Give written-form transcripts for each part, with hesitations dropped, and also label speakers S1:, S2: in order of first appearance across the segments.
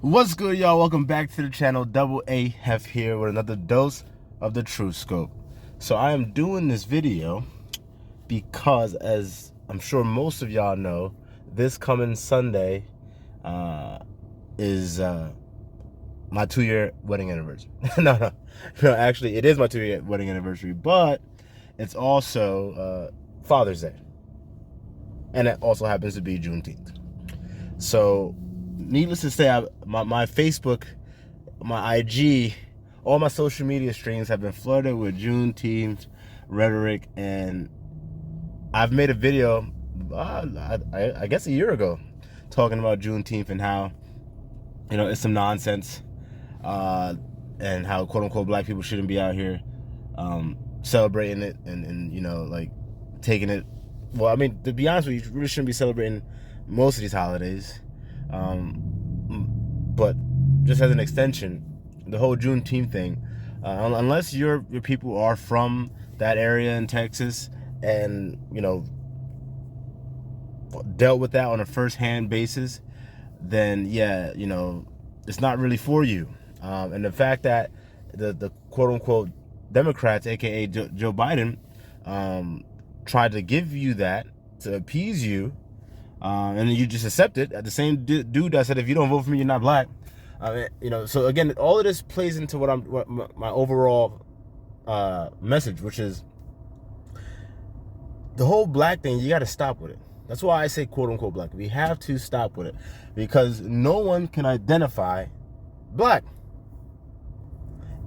S1: What's good, y'all? Welcome back to the channel. Double AF here with another dose of the Truth Scope. So I am doing this video because, as I'm sure most of y'all know, this coming Sunday is my 2-year wedding anniversary. no, actually, it is my 2-year wedding anniversary, but it's also Father's Day, and it also happens to be Juneteenth. So, needless to say, my Facebook, my IG, all my social media streams have been flooded with Juneteenth rhetoric, and I've made a video, I guess a year ago, talking about Juneteenth and how, it's some nonsense, and how quote-unquote black people shouldn't be out here celebrating it and like taking it. Well, I mean, to be honest with you, you really shouldn't be celebrating most of these holidays. But just as an extension, the whole Juneteenth thing, unless your people are from that area in Texas and, dealt with that on a first-hand basis, then, yeah, it's not really for you. And the fact that the quote-unquote Democrats, a.k.a. Joe Biden, tried to give you that to appease you, and then you just accept it. The same dude that said, if you don't vote for me, you're not black. So again, all of this plays into what my overall message, which is the whole black thing. You got to stop with it. That's why I say quote unquote black. We have to stop with it because no one can identify black.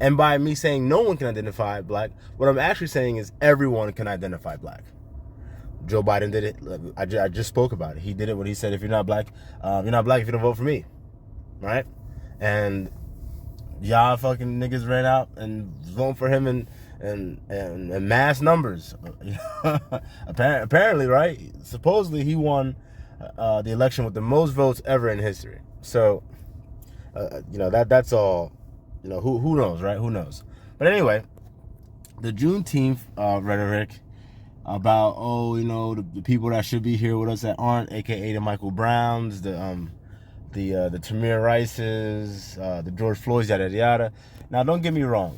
S1: And by me saying no one can identify black, what I'm actually saying is everyone can identify black. Joe Biden did it. I just spoke about it. He did it when he said, if you're not black, you're not black if you don't vote for me. Right? And y'all fucking niggas ran out and voted for him in mass numbers. Apparently, right? Supposedly he won the election with the most votes ever in history. So, that's all. Who knows, right? Who knows? But anyway, the Juneteenth rhetoric about, the people that should be here with us that aren't, aka the Michael Browns, the Tamir Rices, the George Floyds, yada yada. Now, don't get me wrong.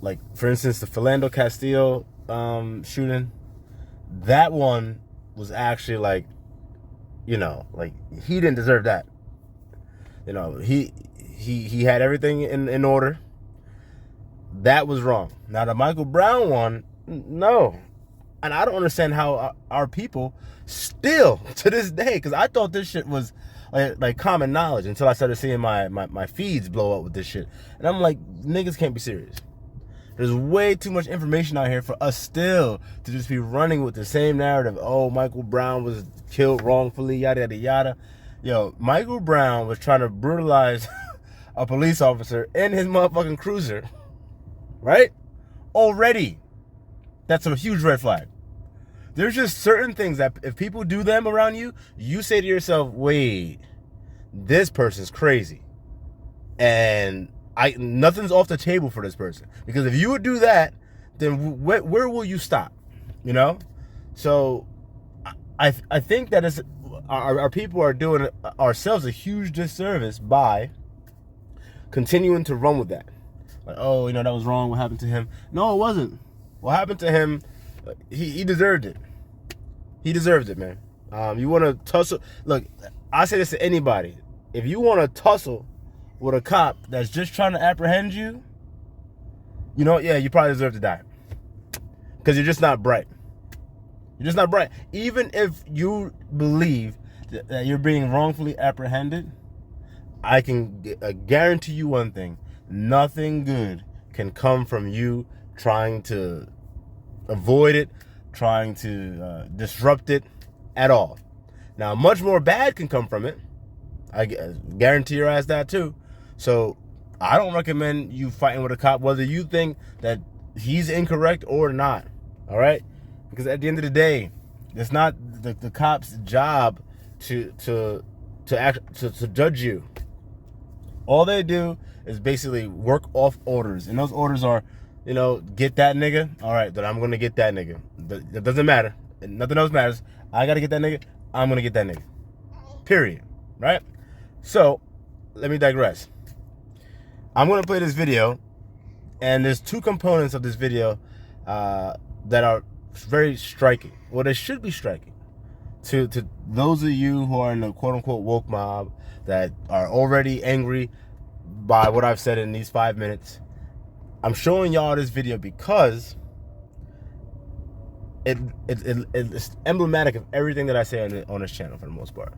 S1: Like, for instance, the Philando Castillo shooting, that one was actually like he didn't deserve that. He had everything in order. That was wrong. Now, the Michael Brown one, no. And I don't understand how our people still, to this day, because I thought this shit was like common knowledge until I started seeing my feeds blow up with this shit. And I'm like, niggas can't be serious. There's way too much information out here for us still to just be running with the same narrative. Oh, Michael Brown was killed wrongfully, yada, yada, yada. Yo, Michael Brown was trying to brutalize a police officer in his motherfucking cruiser. Right? Already. That's a huge red flag. There's just certain things that if people do them around you, you say to yourself, wait, this person's crazy. And nothing's off the table for this person. Because if you would do that, then where will you stop? So I think that our people are doing ourselves a huge disservice by continuing to run with that. Like, oh, that was wrong. What happened to him? No, it wasn't. What happened to him, he deserved it. He deserves it, man. You want to tussle. Look, I say this to anybody. If you want to tussle with a cop that's just trying to apprehend you, yeah, you probably deserve to die. Because you're just not bright. You're just not bright. Even if you believe that you're being wrongfully apprehended, I can guarantee you one thing. Nothing good can come from you trying to avoid it, trying to disrupt it at all. Now, much more bad can come from it. I guarantee your ass that too. So I don't recommend you fighting with a cop, whether you think that he's incorrect or not. All right? Because at the end of the day, it's not the cop's job to judge you. All they do is basically work off orders. And those orders are, get that nigga. All right, then I'm going to get that nigga. That doesn't matter. Nothing else matters. I got to get that nigga. I'm going to get that nigga. Period. Right? So, let me digress. I'm going to play this video, and there's two components of this video that are very striking. Well, they should be striking to those of you who are in the quote-unquote woke mob that are already angry by what I've said in these 5 minutes. I'm showing y'all this video because it's emblematic of everything that I say on this channel for the most part.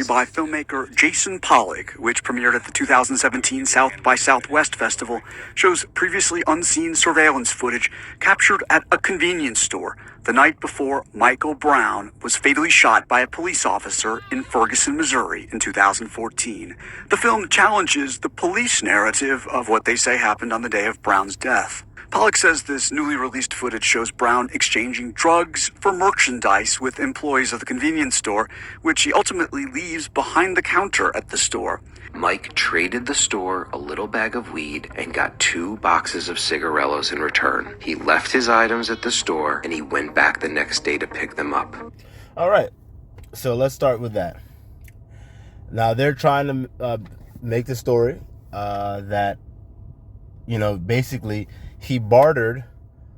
S2: By filmmaker Jason Pollock, which premiered at the 2017 South by Southwest Festival, shows previously unseen surveillance footage captured at a convenience store the night before Michael Brown was fatally shot by a police officer in Ferguson, Missouri in 2014. The film challenges the police narrative of what they say happened on the day of Brown's death. Pollock says this newly released footage shows Brown exchanging drugs for merchandise with employees of the convenience store, which he ultimately leaves behind the counter at the store.
S3: Mike traded the store a little bag of weed and got 2 boxes of cigarillos in return. He left his items at the store and he went back the next day to pick them up.
S1: All right, so let's start with that. Now they're trying to make the story that, you know, basically he bartered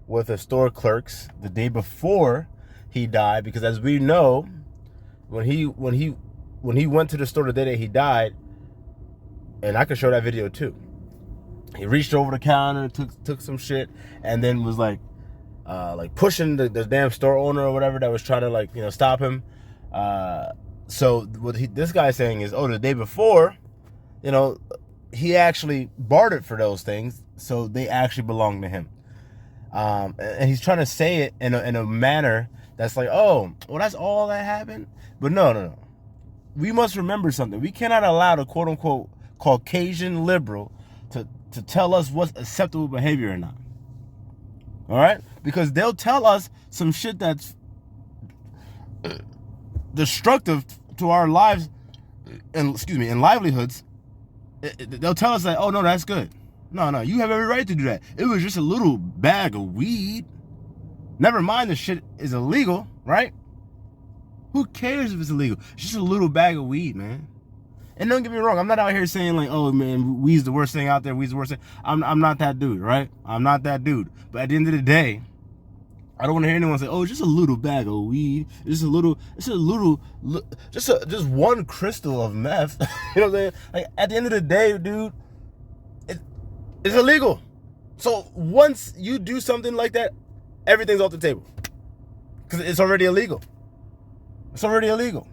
S1: with the store clerks the day before he died, because as we know, when he went to the store the day that he died, and I could show that video too, he reached over the counter, took some shit, and then was like pushing the damn store owner or whatever that was trying to, like, you know, stop him. So what this guy's saying is, oh, the day before, you know, he actually bartered for those things, so they actually belong to him. And he's trying to say it in a manner that's like, oh, well, that's all that happened. But no. We must remember something. We cannot allow the quote-unquote Caucasian liberal to tell us what's acceptable behavior or not. All right? Because they'll tell us some shit that's destructive to our lives and livelihoods. They'll tell us that, oh, no, that's good. No, you have every right to do that. It was just a little bag of weed. Never mind the shit is illegal, right? Who cares if it's illegal? It's just a little bag of weed, man. And don't get me wrong, I'm not out here saying like, oh, man, weed's the worst thing out there, weed's the worst thing. I'm not that dude, right? I'm not that dude. But at the end of the day, I don't want to hear anyone say, oh, it's just a little bag of weed. Just one crystal of meth. You know what I'm saying? Like, at the end of the day, dude, it's illegal. So once you do something like that, everything's off the table. Because it's already illegal. It's already illegal.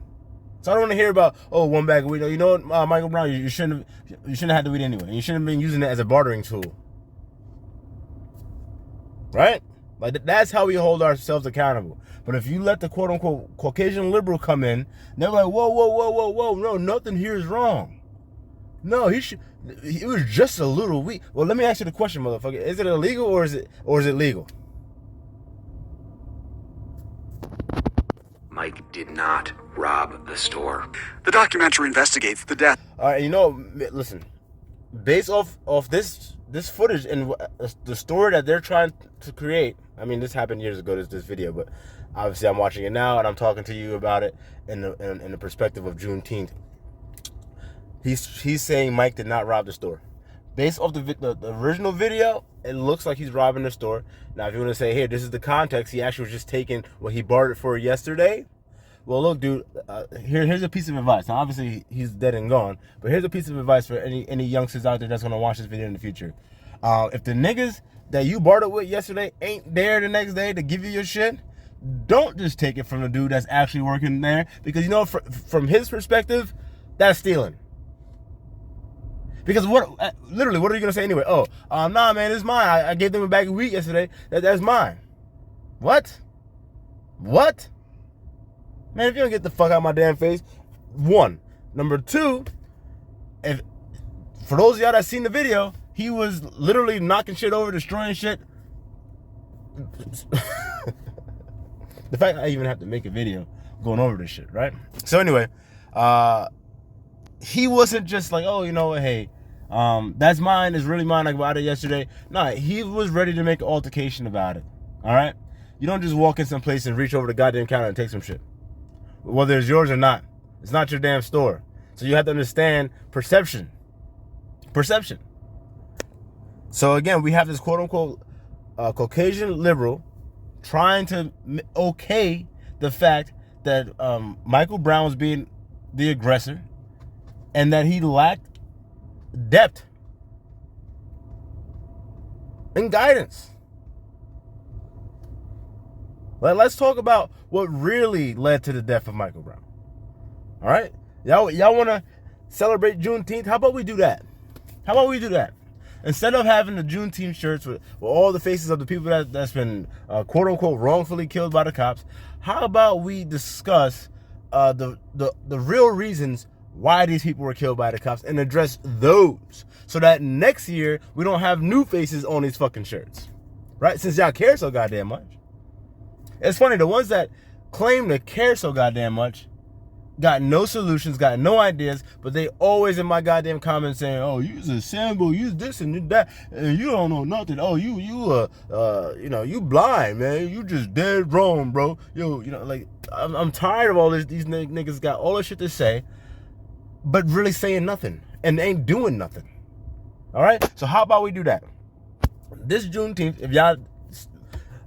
S1: So I don't want to hear about, oh, one bag of weed. You know what, Michael Brown, you shouldn't have had the weed anyway. You shouldn't have been using it as a bartering tool. Right? Like, that's how we hold ourselves accountable. But if you let the quote-unquote Caucasian liberal come in, they're like, whoa, no, nothing here is wrong. No, it was just a little weed. Well, let me ask you the question, motherfucker. Is it illegal or is it legal?
S3: Mike did not rob the store.
S2: The documentary investigates the death.
S1: All right, you know, listen, based off this footage and the story that they're trying to create. I mean, this happened years ago, this video, but obviously I'm watching it now and I'm talking to you about it in the perspective of Juneteenth. He's saying Mike did not rob the store. Based off the original video, it looks like he's robbing the store. Now, if you want to say, here, this is the context, he actually was just taking what he bartered for yesterday. Well, look, dude, here's a piece of advice. Now, obviously, he's dead and gone, but here's a piece of advice for any youngsters out there that's going to watch this video in the future. If the niggas that you bartered with yesterday ain't there the next day to give you your shit, don't just take it from the dude that's actually working there, because, you know, from his perspective, that's stealing. Because literally, what are you going to say anyway? Oh, nah, man, it's mine. I gave them a bag of weed yesterday. That's mine. What? Man, if you don't get the fuck out of my damn face, one. Number two, for those of y'all that seen the video, he was literally knocking shit over, destroying shit. The fact I even have to make a video going over this shit, right? So anyway, he wasn't just like, oh, you know what, hey, that's mine, it's really mine, I bought it yesterday. Nah, he was ready to make an altercation about it, all right? You don't just walk in some place and reach over the goddamn counter and take some shit. Whether it's yours or not. It's not your damn store. So you have to understand perception. Perception. So again, we have this quote unquote Caucasian liberal trying to okay the fact that Michael Brown was being the aggressor and that he lacked depth and guidance. Let's talk about what really led to the death of Michael Brown. All right? Y'all want to celebrate Juneteenth? How about we do that? How about we do that? Instead of having the Juneteenth shirts with all the faces of the people that's been quote-unquote wrongfully killed by the cops, how about we discuss the real reasons why these people were killed by the cops and address those so that next year we don't have new faces on these fucking shirts, right? Since y'all care so goddamn much. It's funny, the ones that claim to care so goddamn much got no solutions, got no ideas, but they always in my goddamn comments saying, "Oh, you's a sample, use this and that, and you don't know nothing. Oh, you blind, man. You just dead wrong, bro. Like I'm tired of all this. These niggas got all this shit to say, but really saying nothing and ain't doing nothing. All right. So how about we do that? This Juneteenth, if y'all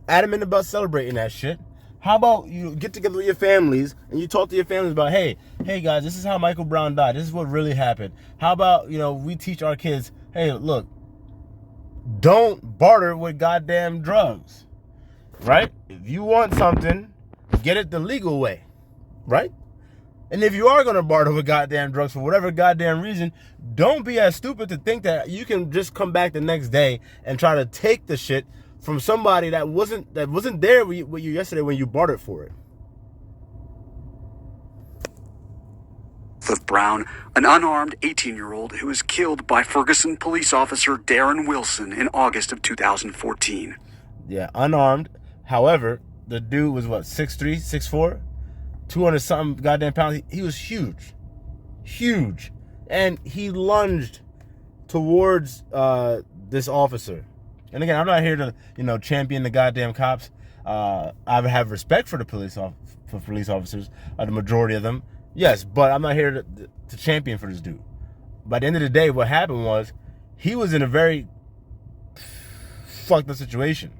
S1: adamant about celebrating that shit, how about you get together with your families and you talk to your families about, hey guys, this is how Michael Brown died. This is what really happened. How about, we teach our kids, hey, look, don't barter with goddamn drugs, right? If you want something, get it the legal way, right? And if you are going to barter with goddamn drugs for whatever goddamn reason, don't be as stupid to think that you can just come back the next day and try to take the shit from somebody that wasn't there with you yesterday when you bartered for it.
S2: Of Brown, an unarmed 18-year-old who was killed by Ferguson police officer Darren Wilson in August of 2014.
S1: Yeah, unarmed. However, the dude was 6'3", 6'4", 200-something goddamn pounds. He was huge. Huge. And he lunged towards this officer. And again, I'm not here to, champion the goddamn cops. I have respect for the police officers, the majority of them. Yes, but I'm not here to champion for this dude. By the end of the day, what happened was he was in a very fucked up situation.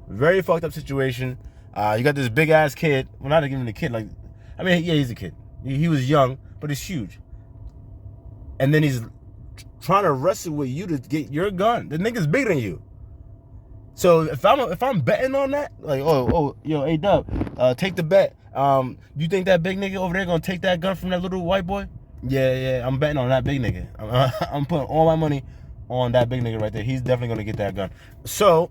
S1: Very fucked up situation. You got this big ass kid. Well, not even a kid. He's a kid. He was young, but he's huge. And then he's trying to wrestle with you to get your gun. The nigga's bigger than you. So if I'm betting on that, hey Dub, take the bet. You think that big nigga over there gonna take that gun from that little white boy? Yeah, I'm betting on that big nigga. I'm putting all my money on that big nigga right there. He's definitely gonna get that gun. So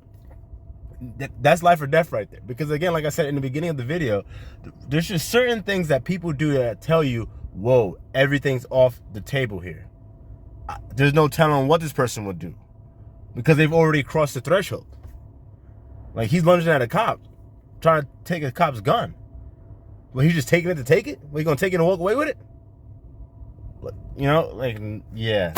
S1: that's life or death right there. Because again, like I said in the beginning of the video, there's just certain things that people do that tell you, whoa, everything's off the table here. There's no telling what this person would do because they've already crossed the threshold. Like he's lunging at a cop, trying to take a cop's gun. Well, he's just taking it to take it? Well, you gonna take it and walk away with it? Yeah.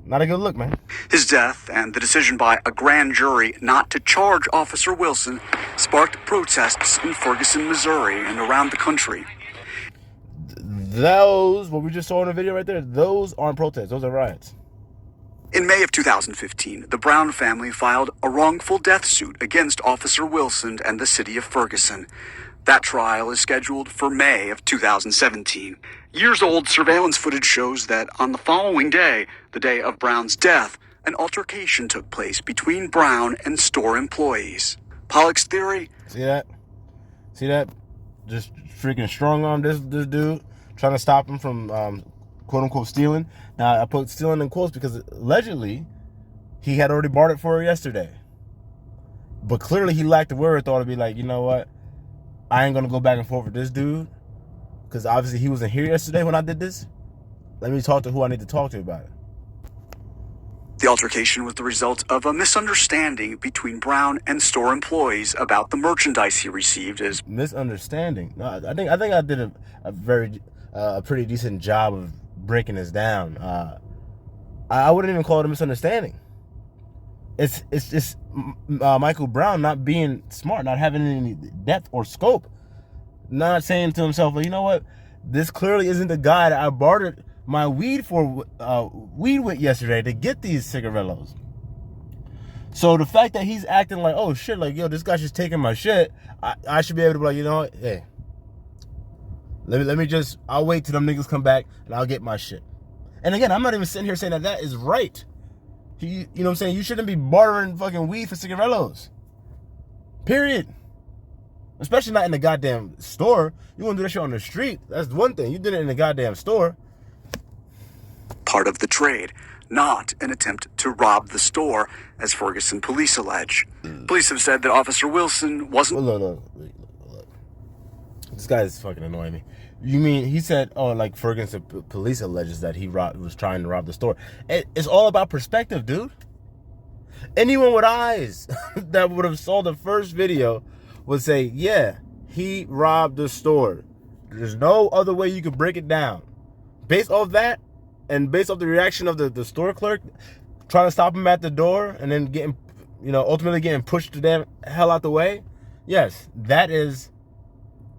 S1: Not a good look, man.
S2: His death and the decision by a grand jury not to charge Officer Wilson sparked protests in Ferguson, Missouri and around the country.
S1: Those, what we just saw in the video right there, those aren't protests, those are riots.
S2: In May of 2015, the Brown family filed a wrongful death suit against Officer Wilson and the city of Ferguson. That trial is scheduled for May of 2017. Years-old surveillance footage shows that on the following day, the day of Brown's death, an altercation took place between Brown and store employees. Pollock's theory...
S1: See that? Just freaking strong-arm this dude, trying to stop him from quote-unquote stealing. Now, I put stealing in quotes because allegedly he had already bartered for her yesterday. But clearly he lacked the wherewithal to be like, you know what? I ain't going to go back and forth with this dude because obviously he wasn't here yesterday when I did this. Let me talk to who I need to talk to about it.
S2: The altercation was the result of a misunderstanding between Brown and store employees about the merchandise he received as...
S1: Misunderstanding? No, I think I did a pretty decent job of breaking this down. I wouldn't even call it a misunderstanding. It's just Michael Brown not being smart, not having any depth or scope, not saying to himself, well, you know what, this clearly isn't the guy that I bartered my weed with yesterday to get these cigarillos. So the fact that he's acting like, oh shit, like, yo, this guy's just taking my shit, I should be able to be like, you know what, hey, let me just, I'll wait till them niggas come back and I'll get my shit. And again, I'm not even sitting here saying that that is right. You know what I'm saying? You shouldn't be bartering fucking weed for cigarillos. Period. Especially not in the goddamn store. You want to do that shit on the street, that's one thing. You did it in the goddamn store.
S2: Part of the trade, not an attempt to rob the store, as Ferguson police allege. Police have said that Officer Wilson wasn't...
S1: Look. This guy is fucking annoying me. You mean, he said, oh, like Ferguson police alleges that he was trying to rob the store. It's all about perspective, dude. Anyone with eyes that would have saw the first video would say, yeah, he robbed the store. There's no other way you could break it down. Based off that, and based off the reaction of the store clerk trying to stop him at the door and then getting, ultimately getting pushed the damn hell out the way, yes, that is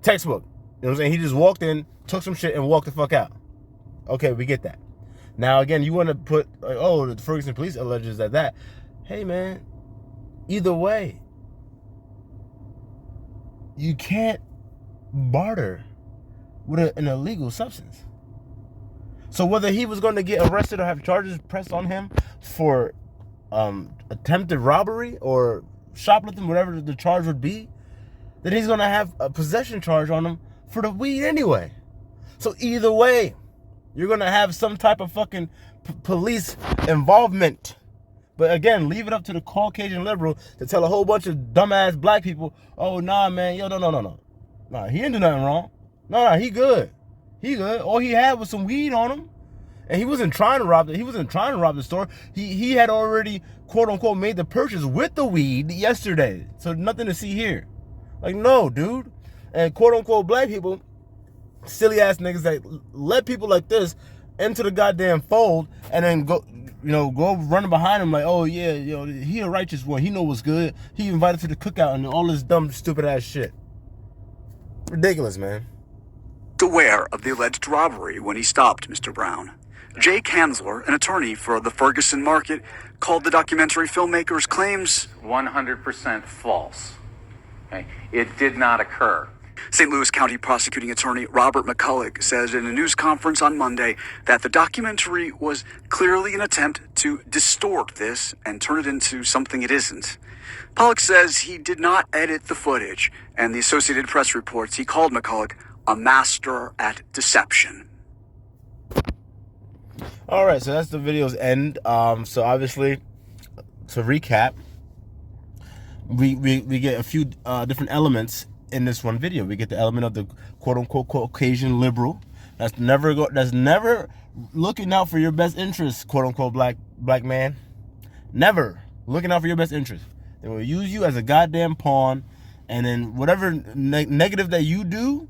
S1: textbook. You know what I'm saying? He just walked in, took some shit, and walked the fuck out. Okay, we get that. Now, again, you want to put, like, oh, the Ferguson police alleges that. Hey, man, either way, you can't barter with an illegal substance. So whether he was going to get arrested or have charges pressed on him for attempted robbery or shoplifting, whatever the charge would be, then he's going to have a possession charge on him for the weed anyway. So either way, you're going to have some type of fucking police involvement. But again, leave it up to the Caucasian liberal to tell a whole bunch of dumbass black people, oh, nah, man, yo, no. Nah, he didn't do nothing wrong. Nah, he good. He good. All he had was some weed on him. And he wasn't trying to rob it. He wasn't trying to rob the store. He had already, quote unquote, made the purchase with the weed yesterday. So nothing to see here. Like, no, dude. And quote unquote black people, silly ass niggas that let people like this into the goddamn fold and then go running behind him like, oh yeah, he a righteous one. He know what's good. He invited to the cookout and all this dumb, stupid ass shit. Ridiculous, man.
S2: Aware of the alleged robbery when he stopped Mr. Brown. Jake Hansler, an attorney for the Ferguson market, called the documentary filmmaker's claims
S4: 100% false. Okay? It did not occur.
S2: St. Louis County Prosecuting Attorney Robert McCulloch says in a news conference on Monday that the documentary was clearly an attempt to distort this and turn it into something it isn't. Pollock says he did not edit the footage, and the Associated Press reports he called McCulloch a master at deception.
S1: All right, so that's the video's end. So obviously, to recap, we get a few different elements in this one video. We get the element of the quote-unquote Caucasian liberal that's never looking out for your best interests, quote-unquote black man. Never looking out for your best interests. They will use you as a goddamn pawn, and then whatever negative that you do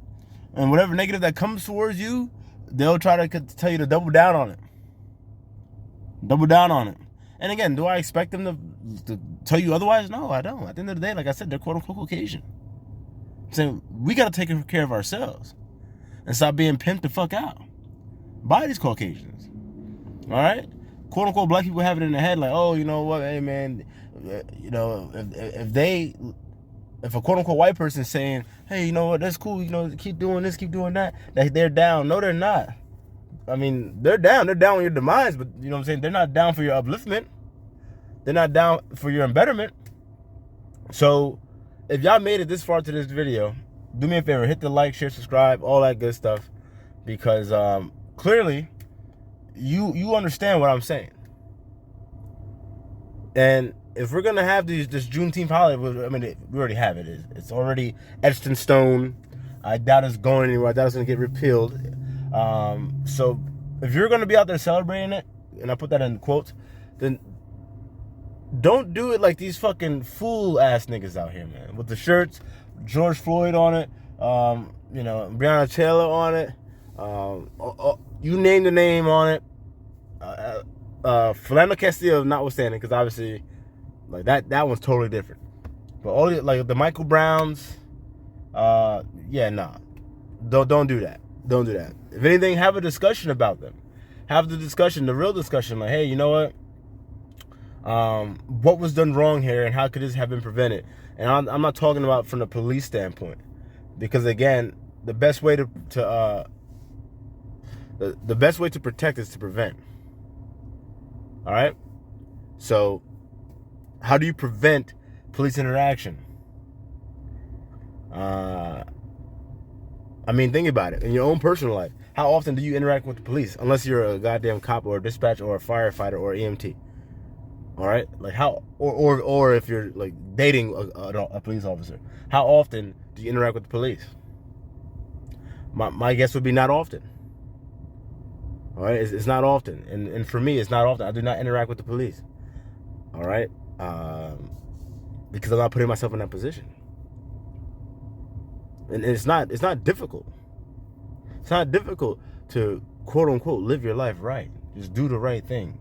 S1: and whatever negative that comes towards you, they'll try to tell you to double down on it. Double down on it. And again, do I expect them to tell you otherwise? No, I don't. At the end of the day, like I said, they're quote-unquote Caucasian. So we got to take care of ourselves and stop being pimped the fuck out by these Caucasians. All right? Quote unquote black people have it in their head like, oh, you know what, hey man, if a quote unquote white person is saying, hey, you know what, that's cool, keep doing this, keep doing that they're down. No, they're not. I mean, they're down with your demise, but you know what I'm saying, they're not down for your upliftment. They're not down for your embetterment. So if y'all made it this far to this video, do me a favor, hit the like, share, subscribe, all that good stuff, because clearly you understand what I'm saying. And if we're gonna have this Juneteenth holiday, I mean, we already have it. It's already etched in stone. I doubt it's going anywhere. I doubt it's gonna get repealed. So if you're gonna be out there celebrating it, and I put that in quotes, then don't do it like these fucking fool ass niggas out here, man. With the shirts, George Floyd on it, Breonna Taylor on it, you name the name on it. Philando Castillo notwithstanding, because obviously, like that one's totally different. But all the Michael Browns, don't do that. Don't do that. If anything, have a discussion about them. Have the discussion, the real discussion. Like, hey, you know what? What was done wrong here, and how could this have been prevented? And I'm not talking about from the police standpoint, because again, the best way to the best way to protect is to prevent. All right. So, how do you prevent police interaction? I mean, think about it. In your own personal life, how often do you interact with the police? Unless you're a goddamn cop or a dispatcher or a firefighter or EMT. All right, like how, or if you're like dating a police officer, how often do you interact with the police? My guess would be not often. All right, it's not often, and for me, it's not often. I do not interact with the police. All right, because I'm not putting myself in that position, and it's not difficult. It's not difficult to quote unquote live your life right. Just do the right thing.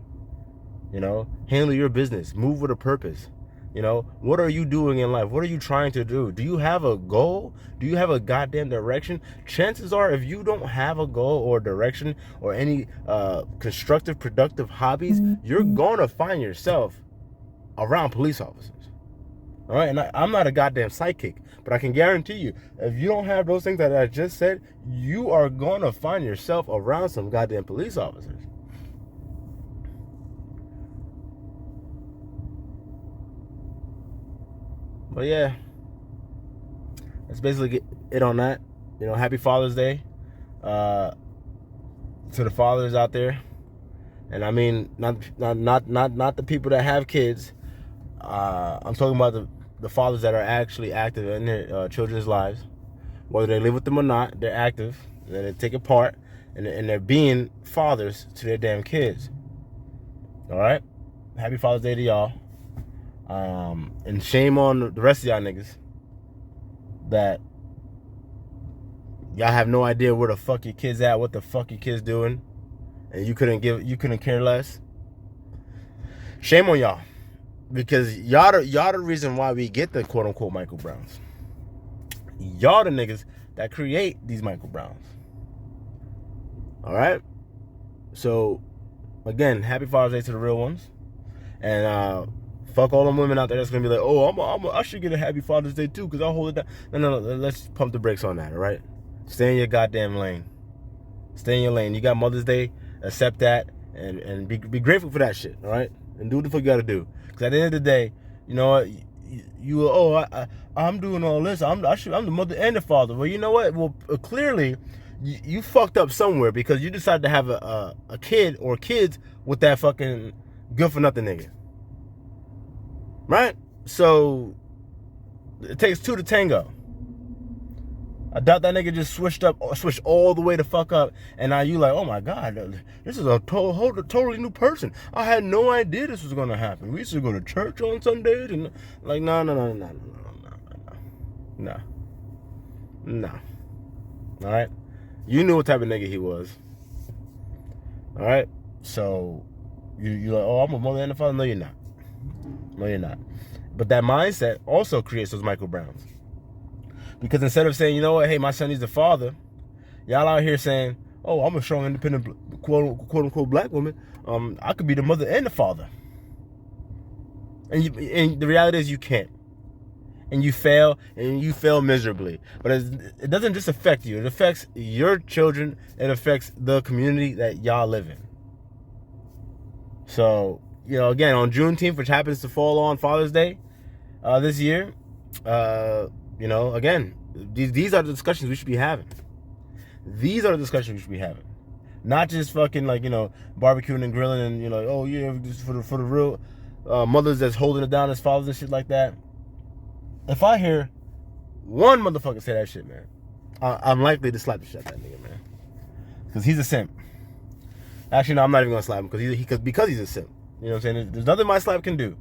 S1: You know, handle your business, move with a purpose. You know, what are you doing in life? What are you trying to do? Do you have a goal? Do you have a goddamn direction? Chances are, if you don't have a goal or direction or any constructive, productive hobbies, you're going to find yourself around police officers. All right, and I'm not a goddamn psychic, but I can guarantee you, if you don't have those things that I just said, you are going to find yourself around some goddamn police officers. But yeah, that's basically it on that. You know, happy Father's Day to the fathers out there, and I mean not the people that have kids. I'm talking about the fathers that are actually active in their children's lives, whether they live with them or not. They're active, and they take a part, and they're being fathers to their damn kids. All right, happy Father's Day to y'all. And shame on the rest of y'all niggas that y'all have no idea where the fuck your kids at, what the fuck your kids doing, and you couldn't care less. Shame on y'all, because y'all the reason why we get the quote unquote Michael Browns. Y'all the niggas that create these Michael Browns. All right. So again, happy Father's Day to the real ones, and fuck all them women out there that's gonna be like, oh, I should get a happy Father's Day too, because I'll hold it down. No, let's pump the brakes on that, all right? Stay in your goddamn lane. Stay in your lane. You got Mother's Day, accept that, and be grateful for that shit, all right? And do what the fuck you gotta do. Because at the end of the day, you know what? I'm doing all this. I'm the mother and the father. Well, you know what? Well, clearly, you fucked up somewhere, because you decided to have a kid or kids with that fucking good for nothing nigga. Right? So it takes two to tango. I doubt that nigga just switched all the way the fuck up, and now you like, oh my god, this is a totally new person. I had no idea this was gonna happen. We used to go to church on Sundays, and like, no. All right, you knew what type of nigga he was. All right, so you like, oh, I'm a mother and a father. No, you're not. No, you're not. But that mindset also creates those Michael Browns. Because instead of saying, you know what, hey, my son needs a father, y'all out here saying, oh, I'm a strong, independent, quote unquote black woman. I could be the mother and the father. And the reality is you can't. And you fail miserably. But it doesn't just affect you. It affects your children. It affects the community that y'all live in. So, you know, again, on Juneteenth, which happens to fall on Father's Day this year, you know, again, these are the discussions we should be having. These are the discussions we should be having. Not just fucking, like, you know, barbecuing and grilling and, you know, oh, yeah, just for the real mothers that's holding it down as fathers and shit like that. If I hear one motherfucker say that shit, man, I'm likely to slap the shit out of that nigga, man. Because he's a simp. Actually, no, I'm not even going to slap him because he's a simp. You know what I'm saying? There's nothing my slap can do.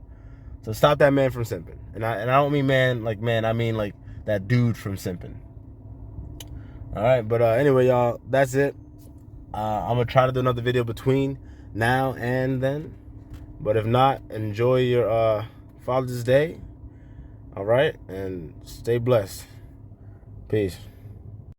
S1: So stop that man from simping. And I don't mean man, I mean like that dude from simping. All right, but anyway, y'all, that's it. I'm going to try to do another video between now and then. But if not, enjoy your Father's Day. All right, and stay blessed. Peace.